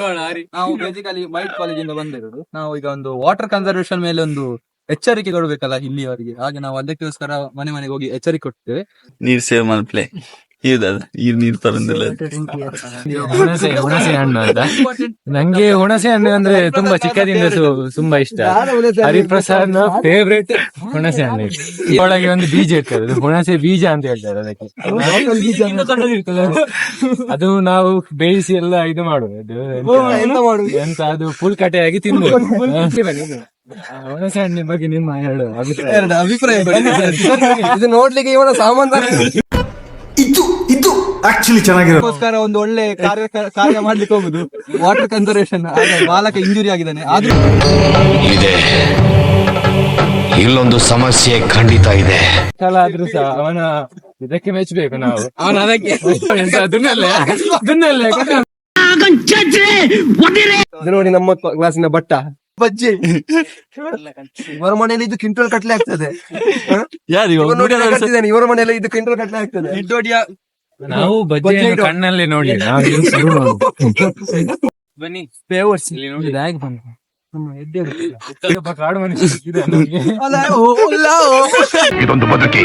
ನಾವು basically white college ಇಂದ ಬಂದಿರೋದು. ನಾವು ಈಗ ಒಂದು ವಾಟರ್ ಕನ್ಸರ್ವೇಷನ್ ಮೇಲೆ ಒಂದು ಎಚ್ಚರಿಕೆ ಕೊಡಬೇಕಲ್ಲ ಇಲ್ಲಿಯವರಿಗೆ, ಹಾಗೆ ನಾವು ಅದಕ್ಕೋಸ್ಕರ ಮನೆ ಮನೆಗೆ ಹೋಗಿ ಎಚ್ಚರಿಕೆ ಕೊಡ್ತೇವೆ. ನೀರ್ ಸೇವ್ ಮಾಡ್ಪ್ಲೆ ನೀರ್ ತರಂದಿಲ್ಲ. ಹುಣಸೆ ಹಣ್ಣು ಅಂತ ನಂಗೆ ಹುಣಸೆ ಹಣ್ಣು ಅಂದ್ರೆ ತುಂಬಾ ಚಿಕ್ಕದಿಂದ ತುಂಬಾ ಇಷ್ಟ. ಹರಿಪ್ರಸಾದ್ ಫೇವ್ರೇಟ್ ಹುಣಸೆ ಹಣ್ಣು. ಒಳಗೆ ಒಂದು ಬೀಜ ಇರ್ತದೆ, ಅದು ಹುಣಸೆ ಬೀಜ ಅಂತ ಹೇಳ್ತಾರೆ ಅದಕ್ಕೆ. ಅದು ನಾವು ಬೇಯಿಸಿ ಎಲ್ಲ ಇದು ಮಾಡುದು ಎಂತ ಅದು ಫುಲ್ ಕಟೆಯಾಗಿ ತಿನ್ಬೋದು. ಹುಣಸೆ ಹಣ್ಣಿನ ಬಗ್ಗೆ ನಿಮ್ಮ ಎರಡು ಅಭಿಪ್ರಾಯ ಇದು ನೋಡ್ಲಿಕ್ಕೆ ಇವನ ಸಾಮಾನ್ಯ ಇದು ಆಕ್ಚುಲಿ ಚೆನ್ನಾಗಿರೋಸ್ಕರ ಒಂದು ಒಳ್ಳೆ ಕಾರ್ಯ ಮಾಡ್ಲಿಕ್ಕೆ ಹೋಗುದು ವಾಟರ್ ಕನ್ಸರ್ವೇಷನ್. ಬಾಲಕ ಇಂಜುರಿ ಆಗಿದ್ದಾನೆ, ಆದ್ರೂ ಇದೆ ಇಲ್ಲೊಂದು ಸಮಸ್ಯೆ ಖಂಡಿತ ಇದೆ. ಆದ್ರೂ ಸಹ ಅವನ ಇದಕ್ಕೆ ಮೆಚ್ಚಬೇಕು ನಾವು. ಅವನ ಅದಕ್ಕೆ ನೋಡಿ ನಮ್ಮ ಕ್ಲಾಸಿನ ಬಟ್ಟ ಬಜ್ಜಿ ಇವರ ಮನೆಯಲ್ಲಿ ಇದು ಕ್ವಿಂಟಲ್ ಕಟ್ಲೆ ಆಗ್ತದೆ. ಇವರ ಮನೆಯಲ್ಲಿ ಇದು ಕ್ವಿಂಟಲ್ ಕಟ್ಲೆ ಆಗ್ತದೆ. ನಾವು ಬಜ್ಜಿ ಕಣ್ಣಲ್ಲಿ ನೋಡಿ ಬನ್ನಿ ಕಾಡು ಮನುಷ್ಯ. ಇದೊಂದು ಬದುಕಿ,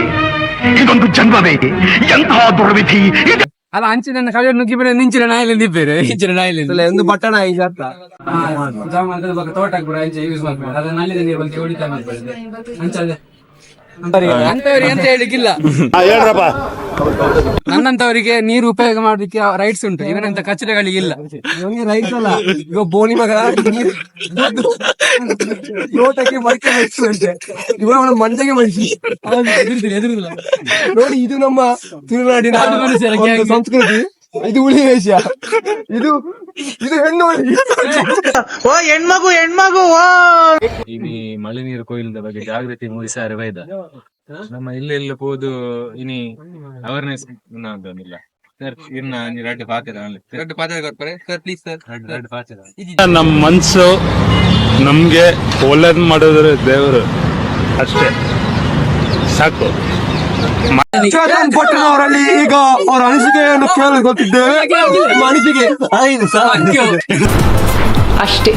ಇದೊಂದು ಜನ್ಮವೇ, ಎಂತಹ ದುರ್ವಿಧಿ. ಅಲ್ಲ ಅಂಚಿನ ಕಳೆ ನುಗ್ಗಿ ಬೇರೆ ನಿಂಚಿನ ನಾಯಿಲಿಂದ ಇಬ್ಬರು ಇಂಚಿನ ನಾಯಿಲಿಂದ ಒಂದು ಬಟ್ಟಣ ಈಗ ತೋಟ ಕೂಡ ಯೂಸ್ ಮಾಡ್ಬೇಕು. ಅದನ್ನ ನಲ್ಲಿದ ನೀರು ಬಂದು ಹೊಡಿತಾ ಮಾಡ್ಬಾರ್ದು ಅಂಚದೆ ಅಂತವರಿಗೆ ಅಂತ ಹೇಳಿಕ್ಕಿಲ್ಲ. ನನ್ನಂತವರಿಗೆ ನೀರು ಉಪಯೋಗ ಮಾಡೋದಕ್ಕೆ ರೈಟ್ಸ್ ಉಂಟು, ಇವನಂತ ಕಚರೆಗಳಿಗೆ ಇಲ್ಲ. ರೈಟ್ಸ್ ಅಲ್ಲ, ಈಗ ಬೋನಿ ಮಗ ಲೋಟಕ್ಕೆ ಮಡಿಕೆ ಬೆಳೆಸುವಂತೆ ಇವನ ಮಂಟೆಗೆ ಮಡಿಸಿ ಎದುರುದಿಲ್ಲ. ನೋಡಿ, ಇದು ನಮ್ಮ ತುಳುನಾಡಿನ ಒಂದು ಸಂಸ್ಕೃತಿ. ಇದು ಹುಳಿ ವೇಷ, ಇದು ಹೆಣ್ಣು ಹೆಣ್ಮಗು. ಈ ಮಳೆ ನೀರು ಕೊಯ್ಲದ ಬಗ್ಗೆ ಜಾಗೃತಿ ಮೂಡಿಸಾರೆ ಬೈದ ನಮ್ಮ ಇಲ್ಲೆಲ್ಲ ಹೋದು ಇನಿ ಅವೇರ್ನೆಸ್ ಇಲ್ಲ ಸರ್. ಇನ್ನ ಎರಡು ಪಾತ್ರ ಕೊಡ್ತಾರೆ ಸರ್, ಪ್ಲೀಸ್ ಸರ್. ನಮ್ ಮನ್ಸು ನಮ್ಗೆ ಒಳ್ಳೇದ್ ಮಾಡಿದ್ರೆ ದೇವರು ಅಷ್ಟೇ ಸಾಕು. ಪಟ್ಟಣವರಲ್ಲಿ ಈಗ ಅವರ ಅನಿಸಿಕೆಯನ್ನು ಕೇಳಲು ಗೊತ್ತಿದ್ದೇವೆ. ಅನಿಸಿಕೆ ಅಷ್ಟೇ.